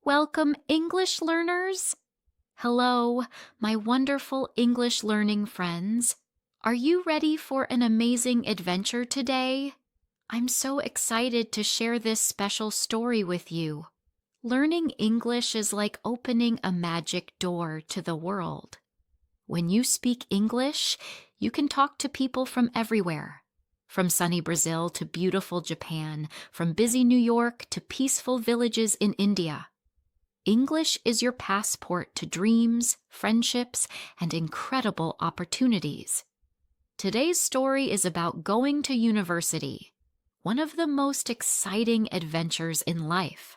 Welcome, English learners! Hello, my wonderful English learning friends. Are you ready for an amazing adventure today? I'm so excited to share this special story with you. Learning English is like opening a magic door to the world. When you speak English, you can talk to people from everywhere. From sunny Brazil to beautiful Japan, from busy New York to peaceful villages in India. English is your passport to dreams, friendships, and incredible opportunities. Today's story is about going to university, one of the most exciting adventures in life.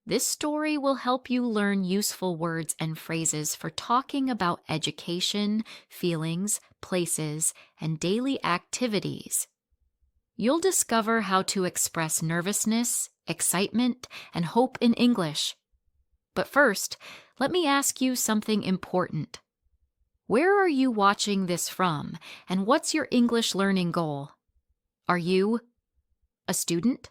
This story will help you learn useful words and phrases for talking about education, feelings, places, and daily activities. You'll discover how to express nervousness, excitement, and hope in English. But first, let me ask you something important. Where are you watching this from, and what's your English learning goal? Are you a student?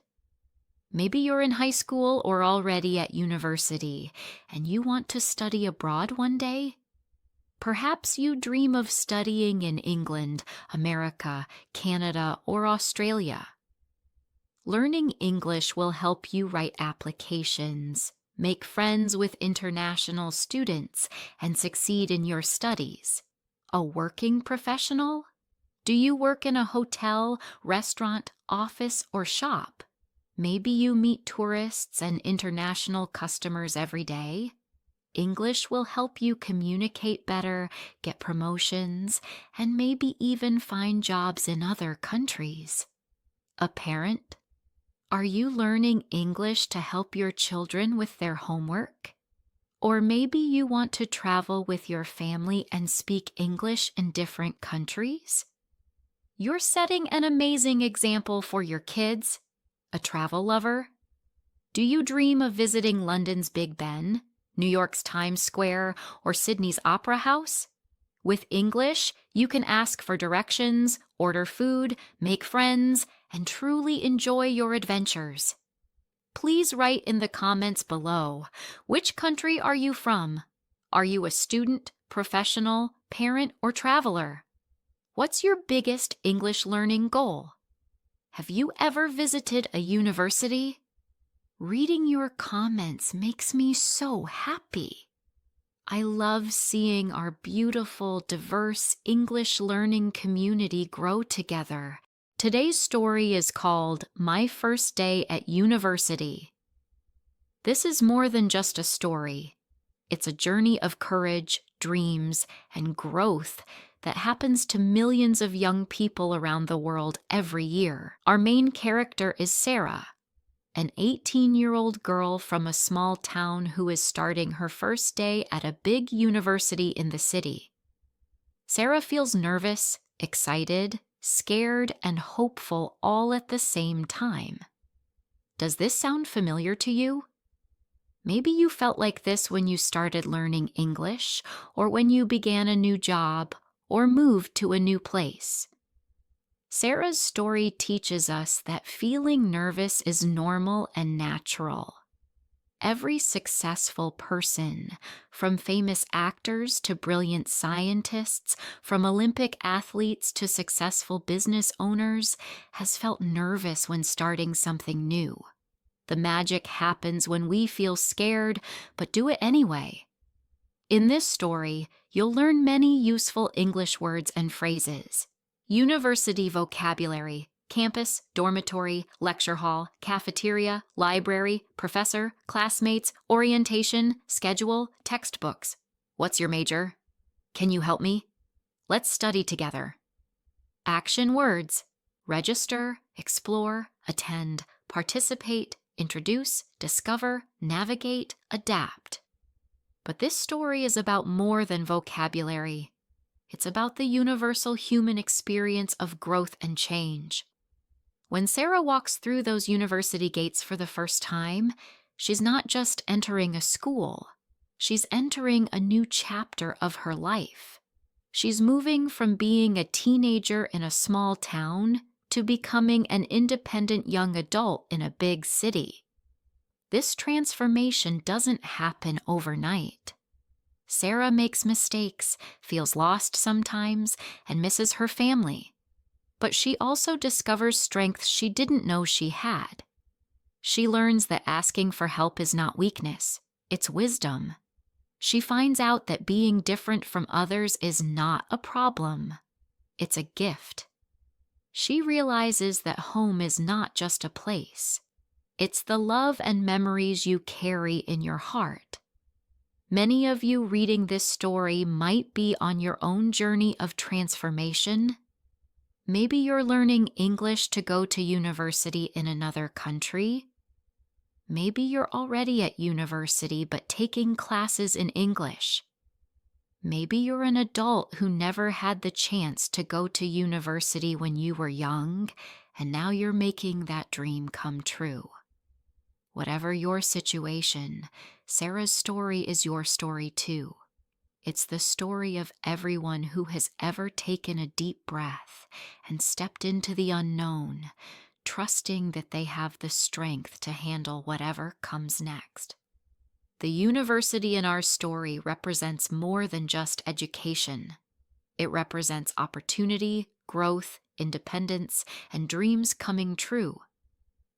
Maybe you're in high school or already at university, and you want to study abroad one day? Perhaps you dream of studying in England, America, Canada, or Australia. Learning English will help you write applications, make friends with international students, and succeed in your studies. A working professional? Do you work in a hotel, restaurant, office, or shop? Maybe you meet tourists and international customers every day. English will help you communicate better, get promotions, and maybe even find jobs in other countries. A parent? Are you learning English to help your children with their homework? Or maybe you want to travel with your family and speak English in different countries? You're setting an amazing example for your kids. A travel lover? Do you dream of visiting London's Big Ben, New York's Times Square, or Sydney's Opera House? With English, you can ask for directions, order food, make friends, and truly enjoy your adventures. Please write in the comments below, which country are you from? Are you a student, professional, parent, or traveler? What's your biggest English learning goal? Have you ever visited a university? Reading your comments makes me so happy. I love seeing our beautiful, diverse English learning community grow together. Today's story is called My First Day at University. This is more than just a story. It's a journey of courage, dreams, and growth that happens to millions of young people around the world every year. Our main character is Sarah, an 18-year-old girl from a small town who is starting her first day at a big university in the city. Sarah feels nervous, excited, scared, and hopeful all at the same time. Does this sound familiar to you? Maybe you felt like this when you started learning English, or when you began a new job, or moved to a new place. Sarah's story teaches us that feeling nervous is normal and natural. Every successful person, from famous actors to brilliant scientists, from Olympic athletes to successful business owners, has felt nervous when starting something new. The magic happens when we feel scared, but do it anyway. In this story, you'll learn many useful English words and phrases. University vocabulary: campus, dormitory, lecture hall, cafeteria, library, professor, classmates, orientation, schedule, textbooks. What's your major? Can you help me? Let's study together. Action words: register, explore, attend, participate, introduce, discover, navigate, adapt. But this story is about more than vocabulary. It's about the universal human experience of growth and change. When Sarah walks through those university gates for the first time, she's not just entering a school. She's entering a new chapter of her life. She's moving from being a teenager in a small town to becoming an independent young adult in a big city. This transformation doesn't happen overnight. Sarah makes mistakes, feels lost sometimes, and misses her family. But she also discovers strengths she didn't know she had. She learns that asking for help is not weakness, it's wisdom. She finds out that being different from others is not a problem, it's a gift. She realizes that home is not just a place. It's the love and memories you carry in your heart. Many of you reading this story might be on your own journey of transformation. Maybe you're learning English to go to university in another country. Maybe you're already at university but taking classes in English. Maybe you're an adult who never had the chance to go to university when you were young, and now you're making that dream come true. Whatever your situation, Sarah's story is your story too. It's the story of everyone who has ever taken a deep breath and stepped into the unknown, trusting that they have the strength to handle whatever comes next. The university in our story represents more than just education. It represents opportunity, growth, independence, and dreams coming true.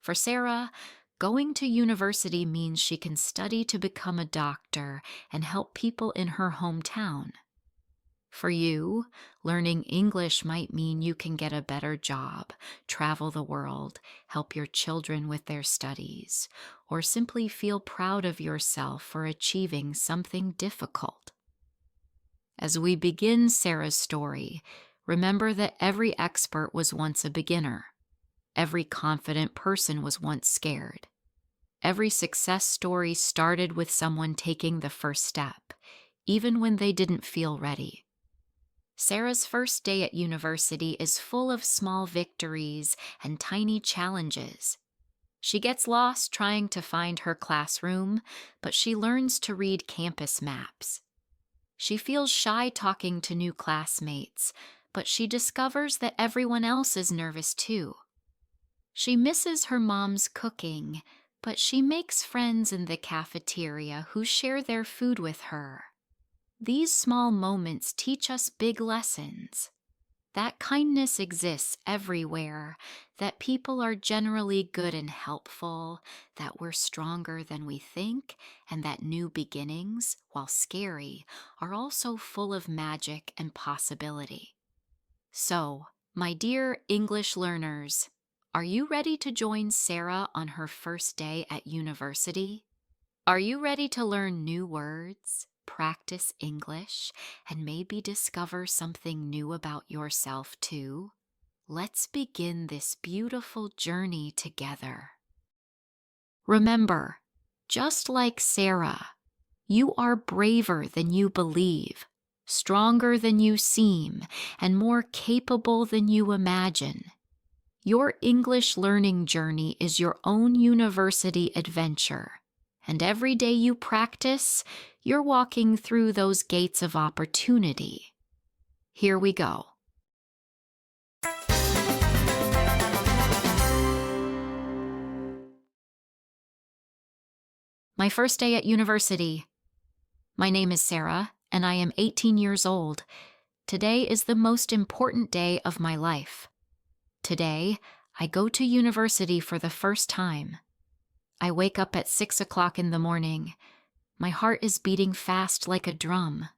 For Sarah, going to university means she can study to become a doctor and help people in her hometown. For you, learning English might mean you can get a better job, travel the world, help your children with their studies, or simply feel proud of yourself for achieving something difficult. As we begin Sarah's story, remember that every expert was once a beginner. Every confident person was once scared. Every success story started with someone taking the first step, even when they didn't feel ready. Sarah's first day at university is full of small victories and tiny challenges. She gets lost trying to find her classroom, but she learns to read campus maps. She feels shy talking to new classmates, but she discovers that everyone else is nervous too. She misses her mom's cooking, but she makes friends in the cafeteria who share their food with her. These small moments teach us big lessons. That kindness exists everywhere, that people are generally good and helpful, that we're stronger than we think, and that new beginnings, while scary, are also full of magic and possibility. So, my dear English learners, are you ready to join Sarah on her first day at university? Are you ready to learn new words, practice English, and maybe discover something new about yourself too? Let's begin this beautiful journey together. Remember, just like Sarah, you are braver than you believe, stronger than you seem, and more capable than you imagine. Your English learning journey is your own university adventure, and every day you practice, you're walking through those gates of opportunity. Here we go. My first day at university. My name is Sarah, and I am 18 years old. Today is the most important day of my life. Today, I go to university for the first time. I wake up at 6 o'clock in the morning. My heart is beating fast like a drum.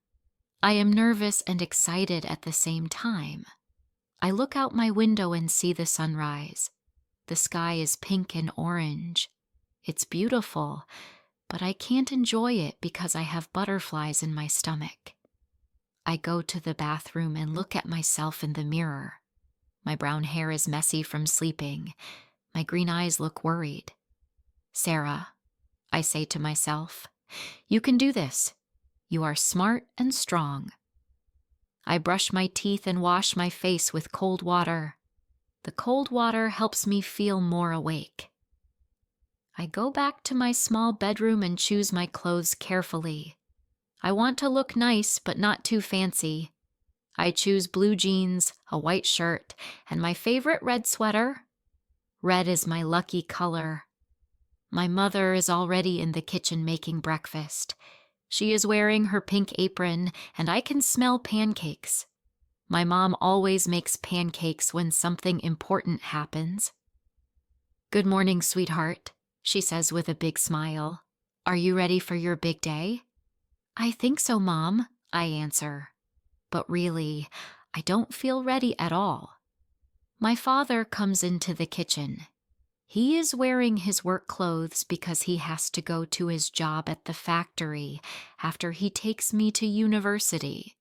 I am nervous and excited at the same time. I look out my window and see the sunrise. The sky is pink and orange. It's beautiful, but I can't enjoy it because I have butterflies in my stomach. I go to the bathroom and look at myself in the mirror. My brown hair is messy from sleeping. My green eyes look worried. Sarah, I say to myself, you can do this. You are smart and strong. I brush my teeth and wash my face with cold water. The cold water helps me feel more awake. I go back to my small bedroom and choose my clothes carefully. I want to look nice, but not too fancy. I choose blue jeans, a white shirt, and my favorite red sweater. Red is my lucky color. My mother is already in the kitchen making breakfast. She is wearing her pink apron, and I can smell pancakes. My mom always makes pancakes when something important happens. "Good morning, sweetheart," she says with a big smile. "Are you ready for your big day?" "I think so, Mom," I answer. But really, I don't feel ready at all. My father comes into the kitchen. He is wearing his work clothes because he has to go to his job at the factory after he takes me to university.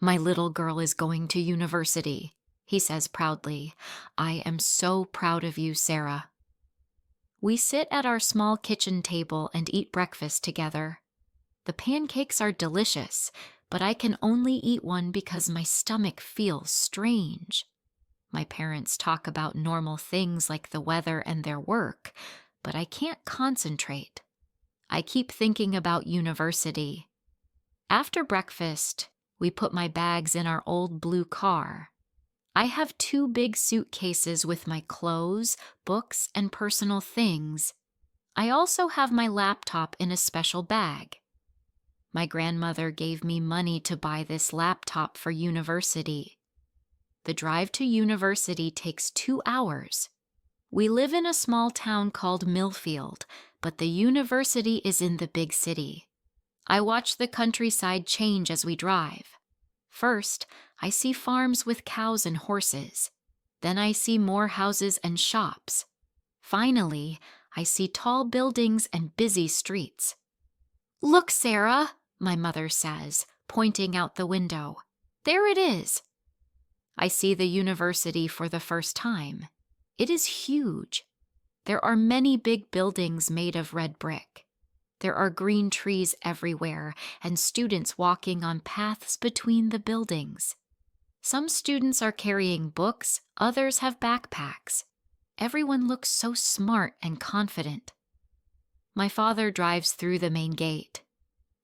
"My little girl is going to university," he says proudly. "I am so proud of you, Sarah." We sit at our small kitchen table and eat breakfast together. The pancakes are delicious, but I can only eat one because my stomach feels strange. My parents talk about normal things like the weather and their work, but I can't concentrate. I keep thinking about university. After breakfast, we put my bags in our old blue car. I have 2 big suitcases with my clothes, books, and personal things. I also have my laptop in a special bag. My grandmother gave me money to buy this laptop for university. The drive to university takes 2 hours. We live in a small town called Millfield, but the university is in the big city. I watch the countryside change as we drive. First, I see farms with cows and horses. Then I see more houses and shops. Finally, I see tall buildings and busy streets. "Look, Sarah," my mother says, pointing out the window. "There it is." I see the university for the first time. It is huge. There are many big buildings made of red brick. There are green trees everywhere and students walking on paths between the buildings. Some students are carrying books, others have backpacks. Everyone looks so smart and confident. My father drives through the main gate.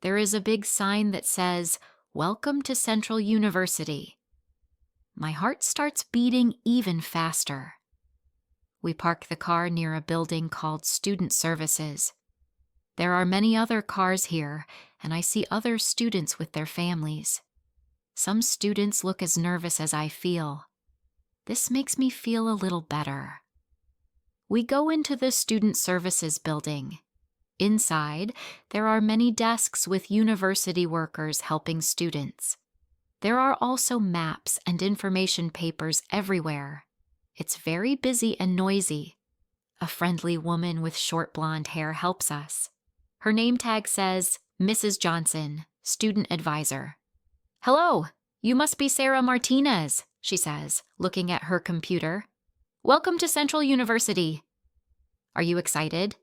There is a big sign that says, "Welcome to Central University." My heart starts beating even faster. We park the car near a building called Student Services. There are many other cars here, and I see other students with their families. Some students look as nervous as I feel. This makes me feel a little better. We go into the Student Services building. Inside, there are many desks with university workers helping students. There are also maps and information papers everywhere. It's very busy and noisy. A friendly woman with short blonde hair helps us. Her name tag says, "Mrs. Johnson, Student Advisor." "Hello, you must be Sarah Martinez," she says, looking at her computer. "Welcome to Central University." "Are you excited?"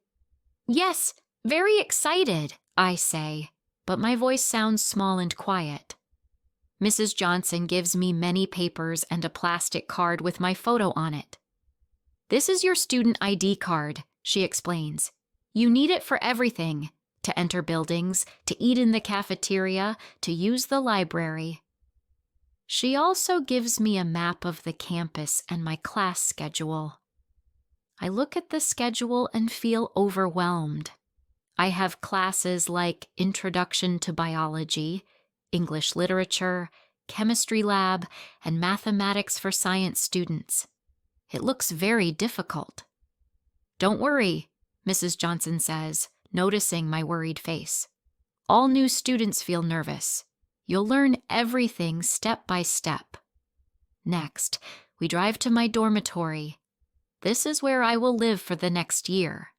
"Yes, very excited," I say, but my voice sounds small and quiet. Mrs. Johnson gives me many papers and a plastic card with my photo on it. "This is your student ID card," she explains. "You need it for everything, to enter buildings, to eat in the cafeteria, to use the library." She also gives me a map of the campus and my class schedule. I look at the schedule and feel overwhelmed. I have classes like Introduction to Biology, English Literature, Chemistry Lab, and Mathematics for Science students. It looks very difficult. "Don't worry," Mrs. Johnson says, noticing my worried face. "All new students feel nervous. You'll learn everything step by step." Next, we drive to my dormitory. This is where I will live for the next year.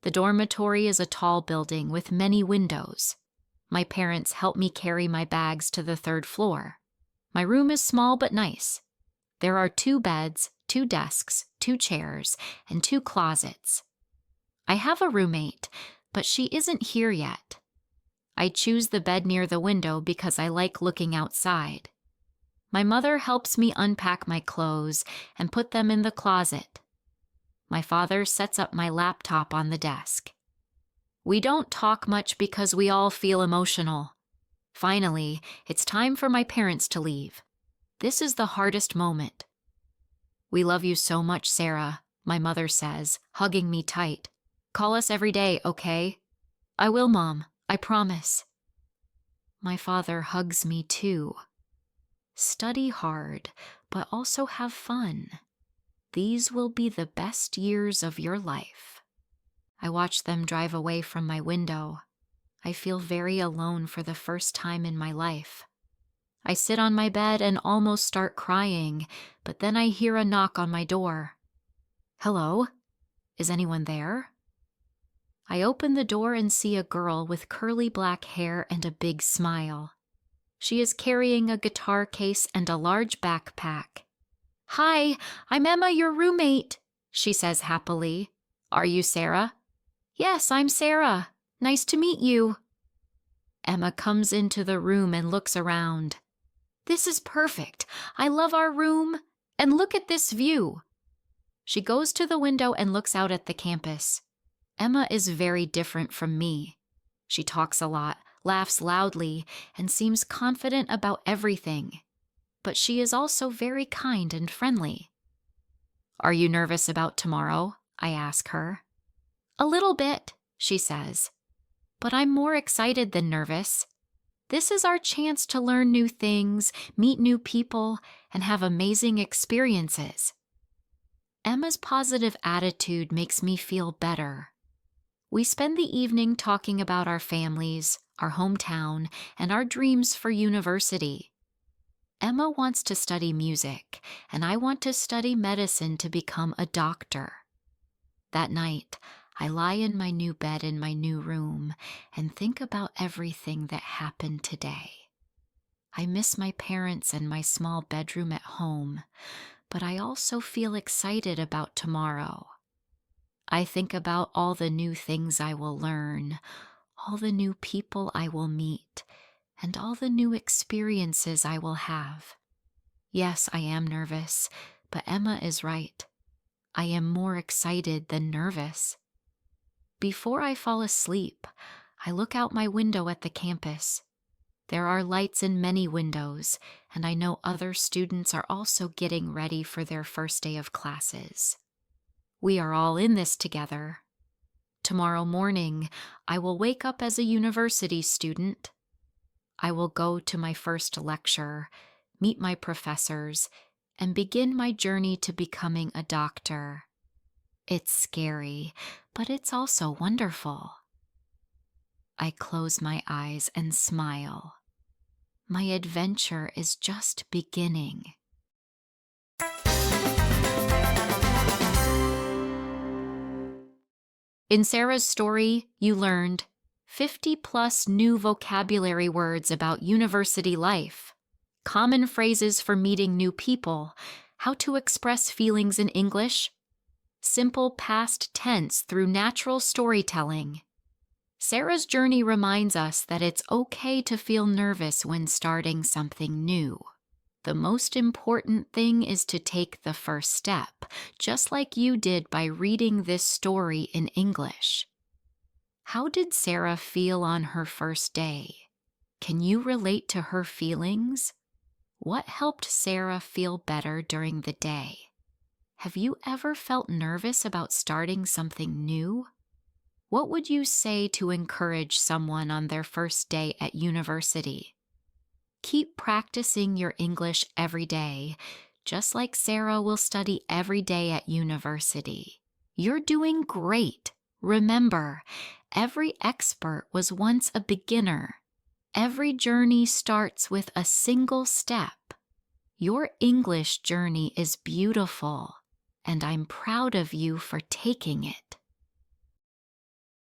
The dormitory is a tall building with many windows. My parents help me carry my bags to the 3rd floor. My room is small but nice. There are 2 beds, 2 desks, 2 chairs, and 2 closets. I have a roommate, but she isn't here yet. I choose the bed near the window because I like looking outside. My mother helps me unpack my clothes and put them in the closet. My father sets up my laptop on the desk. We don't talk much because we all feel emotional. Finally, it's time for my parents to leave. This is the hardest moment. "We love you so much, Sarah," my mother says, hugging me tight. Call us every day, okay? I will, Mom. I promise. My father hugs me too. Study hard, but also have fun. These will be the best years of your life. I watch them drive away from my window. I feel very alone for the first time in my life. I sit on my bed and almost start crying, but then I hear a knock on my door. Hello? Is anyone there? I open the door and see a girl with curly black hair and a big smile. She is carrying a guitar case and a large backpack. Hi, I'm Emma, your roommate, she says happily. Are you Sarah? Yes, I'm Sarah. Nice to meet you. Emma comes into the room and looks around. This is perfect. I love our room. And look at this view. She goes to the window and looks out at the campus. Emma is very different from me. She talks a lot, laughs loudly, and seems confident about everything. But she is also very kind and friendly. Are you nervous about tomorrow? I ask her. A little bit, she says. But I'm more excited than nervous. This is our chance to learn new things, meet new people, and have amazing experiences. Emma's positive attitude makes me feel better. We spend the evening talking about our families, our hometown, and our dreams for university. Emma wants to study music, and I want to study medicine to become a doctor. That night, I lie in my new bed in my new room and think about everything that happened today. I miss my parents and my small bedroom at home, but I also feel excited about tomorrow. I think about all the new things I will learn, all the new people I will meet, and all the new experiences I will have. Yes, I am nervous, but Emma is right. I am more excited than nervous. Before I fall asleep, I look out my window at the campus. There are lights in many windows, and I know other students are also getting ready for their first day of classes. We are all in this together. Tomorrow morning, I will wake up as a university student. I will go to my first lecture, meet my professors, and begin my journey to becoming a doctor. It's scary, but it's also wonderful. I close my eyes and smile. My adventure is just beginning. In Sarah's story, you learned 50+ new vocabulary words about university life, common phrases for meeting new people, how to express feelings in English, simple past tense through natural storytelling. Sarah's journey reminds us that it's okay to feel nervous when starting something new. The most important thing is to take the first step, just like you did by reading this story in English. How did Sarah feel on her first day? Can you relate to her feelings? What helped Sarah feel better during the day? Have you ever felt nervous about starting something new? What would you say to encourage someone on their first day at university? Keep practicing your English every day, just like Sarah will study every day at university. You're doing great. Remember, every expert was once a beginner. Every journey starts with a single step. Your English journey is beautiful, and I'm proud of you for taking it.